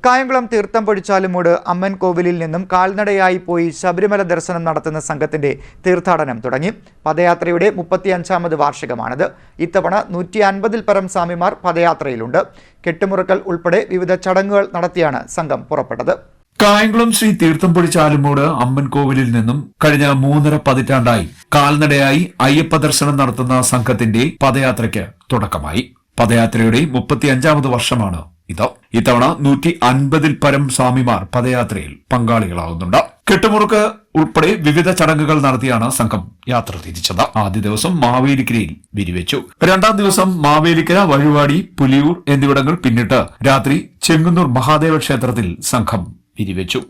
കായംകുളം തീർത്ഥം പൊഴിച്ചാലുമൂട് അമ്മൻ കോവിലിൽ നിന്നും കാൽനടയായി പോയി ശബരിമല ദർശനം നടത്തുന്ന സംഘത്തിന്റെ തീർത്ഥാടനം തുടങ്ങി. പദയാത്രയുടെ 35ാമത് വാർഷികമാണിത്. ഇത്തവണ 150-ൽ പരം സ്വാമിമാർ പദയാത്രയിലുണ്ട്. കെട്ടുമുറുക്കൽ ഉൾപ്പെടെ വിവിധ ചടങ്ങുകൾ നടത്തിയാണ് സംഘം പുറപ്പെട്ടത്. കായംകുളം ശ്രീ തീർത്ഥം പൊഴിച്ചാലുമൂട് അമ്മൻ കോവിലിൽ നിന്നും കഴിഞ്ഞ 3.5 പതിറ്റാണ്ടായി കാൽനടയായി അയ്യപ്പ ദർശനം നടത്തുന്ന സംഘത്തിന്റെ പദയാത്രയ്ക്ക് തുടക്കമായി. പദയാത്രയുടെ 35ാമത് വർഷമാണ് ഇത്. ഇത്തവണ 150-ൽ പരം സ്വാമിമാർ പദയാത്രയിൽ പങ്കാളികളാകുന്നുണ്ട്. കെട്ടുമുറുക്ക് ഉൾപ്പെടെ വിവിധ ചടങ്ങുകൾ നടത്തിയാണ് സംഘം യാത്ര തിരിച്ചത്. ആദ്യ ദിവസം മാവേലിക്കരയിൽ വിരിവെച്ചു. 2ാം ദിവസം മാവേലിക്കര, വഴിവാടി, പുലിയൂർ എന്നിവിടങ്ങൾ പിന്നിട്ട് രാത്രി ചെങ്ങന്നൂർ മഹാദേവ ക്ഷേത്രത്തിൽ സംഘം വിരിവെച്ചു.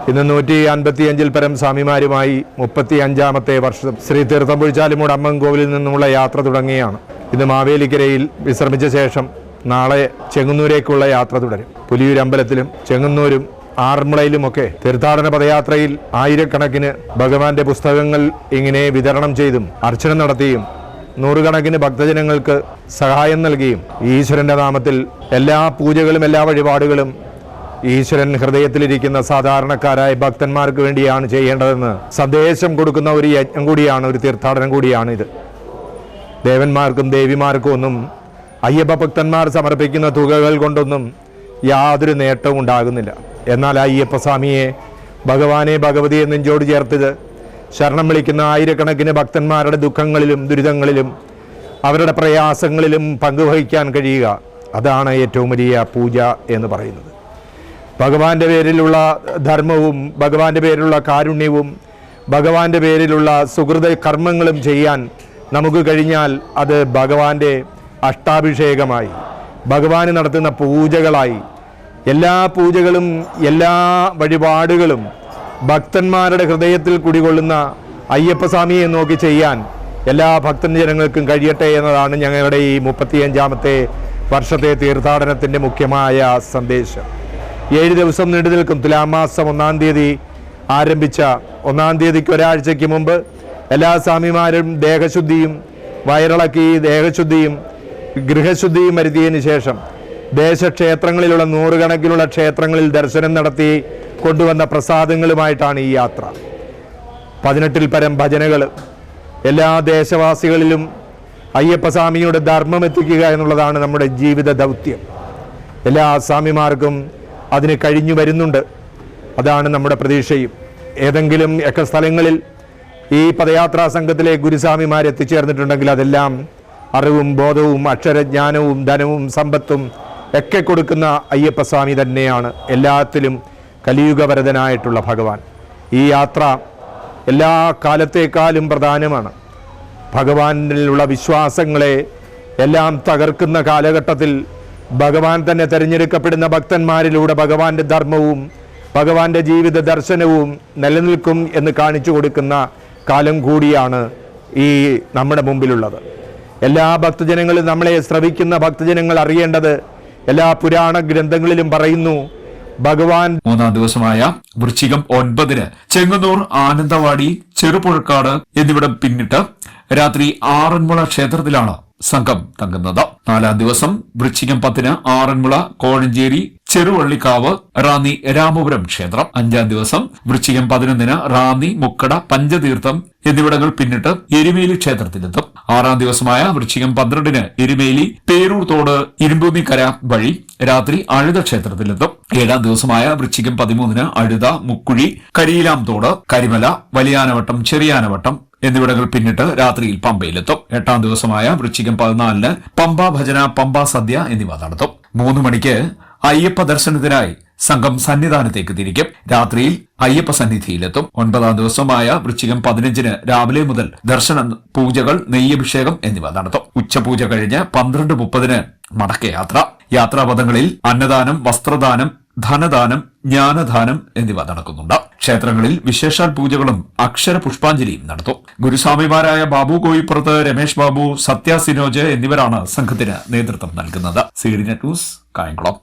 ഇന്ന് 155-ൽ പരം സ്വാമിമാരുമായി 35ാമത്തെ വർഷം ശ്രീ തീർത്ഥം പൊഴിച്ചാലുമൂട് അമ്മൻ കോവിലിൽ നിന്നുമുള്ള യാത്ര തുടങ്ങിയാണ്. ഇന്ന് മാവേലിക്കരയിൽ വിശ്രമിച്ച ശേഷം നാളെ ചെങ്ങന്നൂരേക്കുള്ള യാത്ര തുടരും. പുലിയൂർ അമ്പലത്തിലും ചെങ്ങന്നൂരും ആറന്മുളയിലുമൊക്കെ തീർത്ഥാടന പദയാത്രയിൽ ആയിരക്കണക്കിന് ഭഗവാന്റെ പുസ്തകങ്ങൾ ഇങ്ങനെ വിതരണം ചെയ്തും അർച്ചന നടത്തിയും നൂറുകണക്കിന് ഭക്തജനങ്ങൾക്ക് സഹായം നൽകിയും ഈശ്വരന്റെ നാമത്തിൽ എല്ലാ പൂജകളും എല്ലാ വഴിപാടുകളും ഈശ്വരൻ ഹൃദയത്തിലിരിക്കുന്ന സാധാരണക്കാരായ ഭക്തന്മാർക്ക് വേണ്ടിയാണ് ചെയ്യേണ്ടതെന്ന് സന്ദേശം കൊടുക്കുന്ന ഒരു യജ്ഞം കൂടിയാണ്, ഒരു തീർത്ഥാടനം കൂടിയാണ് ഇത്. ദേവന്മാർക്കും ദേവിമാർക്കും ഒന്നും അയ്യപ്പ ഭക്തന്മാർ സമർപ്പിക്കുന്ന തുകകൾ കൊണ്ടൊന്നും യാതൊരു നേട്ടവും ഉണ്ടാകുന്നില്ല. എന്നാൽ അയ്യപ്പ സ്വാമിയെ, ഭഗവാനെ, ഭഗവതിയെ നെഞ്ചോട് ചേർത്തത് ശരണം വിളിക്കുന്ന ആയിരക്കണക്കിന് ഭക്തന്മാരുടെ ദുഃഖങ്ങളിലും ദുരിതങ്ങളിലും അവരുടെ പ്രയാസങ്ങളിലും പങ്കുവഹിക്കാൻ കഴിയുക, അതാണ് ഏറ്റവും വലിയ പൂജ എന്ന് പറയുന്നത്. ഭഗവാന്റെ പേരിലുള്ള ധർമ്മവും ഭഗവാന്റെ പേരിലുള്ള കാരുണ്യവും ഭഗവാന്റെ പേരിലുള്ള സുഹൃത കർമ്മങ്ങളും ചെയ്യാൻ നമുക്ക് കഴിഞ്ഞാൽ അത് ഭഗവാന്റെ അഷ്ടാഭിഷേകമായി, ഭഗവാന് നടത്തുന്ന പൂജകളായി. എല്ലാ പൂജകളും എല്ലാ വഴിപാടുകളും ഭക്തന്മാരുടെ ഹൃദയത്തിൽ കുടികൊള്ളുന്ന അയ്യപ്പസ്വാമിയെ നോക്കി ചെയ്യാൻ എല്ലാ ഭക്തജനങ്ങൾക്കും കഴിയട്ടെ എന്നതാണ് ഞങ്ങളുടെ ഈ 35ാമത്തെ വർഷത്തെ തീർത്ഥാടനത്തിൻ്റെ മുഖ്യമായ സന്ദേശം. 7 ദിവസം നീണ്ടു നിൽക്കും. തുലാമാസം 1-ാം തീയതി ആരംഭിച്ച 1-ാം തീയതിക്ക് ഒരാഴ്ചയ്ക്ക് മുമ്പ് എല്ലാ സ്വാമിമാരും ദേഹശുദ്ധിയും വയറിളക്കി ദേഹശുദ്ധിയും ഗൃഹശുദ്ധിയും വരുത്തിയതിനു ശേഷം ദേശക്ഷേത്രങ്ങളിലുള്ള നൂറുകണക്കിനുള്ള ക്ഷേത്രങ്ങളിൽ ദർശനം നടത്തി കൊണ്ടുവന്ന പ്രസാദങ്ങളുമായിട്ടാണ് ഈ യാത്ര. 18-ൽ പരം ഭജനകൾ. എല്ലാ ദേശവാസികളിലും അയ്യപ്പസ്വാമിയുടെ ധർമ്മം എത്തിക്കുക എന്നുള്ളതാണ് നമ്മുടെ ജീവിത ദൗത്യം. എല്ലാ സ്വാമിമാർക്കും അതിന് കഴിഞ്ഞു വരുന്നുണ്ട്. അതാണ് നമ്മുടെ പ്രതീക്ഷയും. ഏതെങ്കിലും ഒക്കെ സ്ഥലങ്ങളിൽ ഈ പദയാത്രാ സംഘത്തിലെ ഗുരുസ്വാമിമാർ എത്തിച്ചേർന്നിട്ടുണ്ടെങ്കിൽ അതെല്ലാം അറിവും ബോധവും അക്ഷരജ്ഞാനവും ധനവും സമ്പത്തും ഒക്കെ കൊടുക്കുന്ന അയ്യപ്പസ്വാമി തന്നെയാണ് എല്ലാത്തിലും കലിയുഗവരതനായിട്ടുള്ള ഭഗവാൻ. ഈ യാത്ര എല്ലാ കാലത്തേക്കാളും പ്രധാനമാണ്. ഭഗവാനിലുള്ള വിശ്വാസങ്ങളെ എല്ലാം തകർക്കുന്ന കാലഘട്ടത്തിൽ ഭഗവാൻ തന്നെ തിരഞ്ഞെടുക്കപ്പെടുന്ന ഭക്തന്മാരിലൂടെ ഭഗവാന്റെ ധർമ്മവും ഭഗവാന്റെ ജീവിത ദർശനവും നിലനിൽക്കും എന്ന് കാണിച്ചു കൊടുക്കുന്ന കാലം കൂടിയാണ് ഈ നമ്മുടെ മുമ്പിലുള്ളത്. എല്ലാ ഭക്തജനങ്ങളും, നമ്മളെ ശ്രവിക്കുന്ന ഭക്തജനങ്ങൾ അറിയേണ്ടത്, എല്ലാ പുരാണ ഗ്രന്ഥങ്ങളിലും പറയുന്നു, ഭഗവാൻ 3-ാം ദിവസമായ വൃശ്ചികം 9-ന് ചെങ്ങന്നൂർ, ആനന്ദവാടി, ചെറുപുഴക്കാട് എന്നിവിടം പിന്നിട്ട് രാത്രി ആറന്മുള ക്ഷേത്രത്തിലാണ് സംഘം തങ്ങുന്നത്. 4-ാം ദിവസം വൃശ്ചികം 10-ന് ആറന്മുള, കോഴഞ്ചേരി, ചെറുവള്ളിക്കാവ്, റാന്നി, രാമപുരം ക്ഷേത്രം. 5-ാം ദിവസം വൃശ്ചികം 11-ന് റാന്നി, മുക്കട, പഞ്ചതീർത്ഥം എന്നിവിടങ്ങൾ പിന്നിട്ട് എരുമേലി ക്ഷേത്രത്തിലെത്തും. 6-ാം ദിവസമായ വൃശ്ചികം 12-ന് എരുമേലി, പേരൂർ തോട്, ഇരുമ്പൂന്നിക്കര വഴി രാത്രി അഴുത ക്ഷേത്രത്തിലെത്തും. 7-ാം ദിവസമായ വൃശ്ചികം 13-ന് അഴുത, മുക്കുഴി, കരിയിലാം തോട്, കരിമല, വലിയാനവട്ടം, ചെറിയാനവട്ടം എന്നിവിടങ്ങൾ പിന്നിട്ട് രാത്രിയിൽ പമ്പയിലെത്തും. 8-ാം ദിവസമായ വൃശ്ചികം 14-ന് പമ്പ ഭജന, പമ്പ സദ്യ എന്നിവ നടത്തും. 3 മണിക്ക് അയ്യപ്പ ദർശനത്തിനായി സംഘം സന്നിധാനത്തേക്ക് തിരിക്കും. രാത്രിയിൽ അയ്യപ്പ സന്നിധിയിലെത്തും. 9-ാം ദിവസമായ വൃശ്ചികം 15-ന് രാവിലെ മുതൽ ദർശനം, പൂജകൾ, നെയ്യഭിഷേകം എന്നിവ നടത്തും. ഉച്ചപൂജ കഴിഞ്ഞ് 12:30-ന് മടക്കയാത്ര. യാത്രാപഥങ്ങളിൽ അന്നദാനം, വസ്ത്രദാനം, ധനദാനം, ജ്ഞാനദാനം എന്നിവ നടക്കുന്നുണ്ട്. ക്ഷേത്രങ്ങളിൽ വിശേഷാൽ പൂജകളും അക്ഷര പുഷ്പാഞ്ജലിയും നടത്തും. ഗുരുസ്വാമിമാരായ ബാബു കോയിപ്പുറത്ത്, രമേശ് ബാബു, സത്യ സിനോജ് എന്നിവരാണ് സംഘത്തിന് നേതൃത്വം നൽകുന്നത്. CDNet news, Kayamkulam.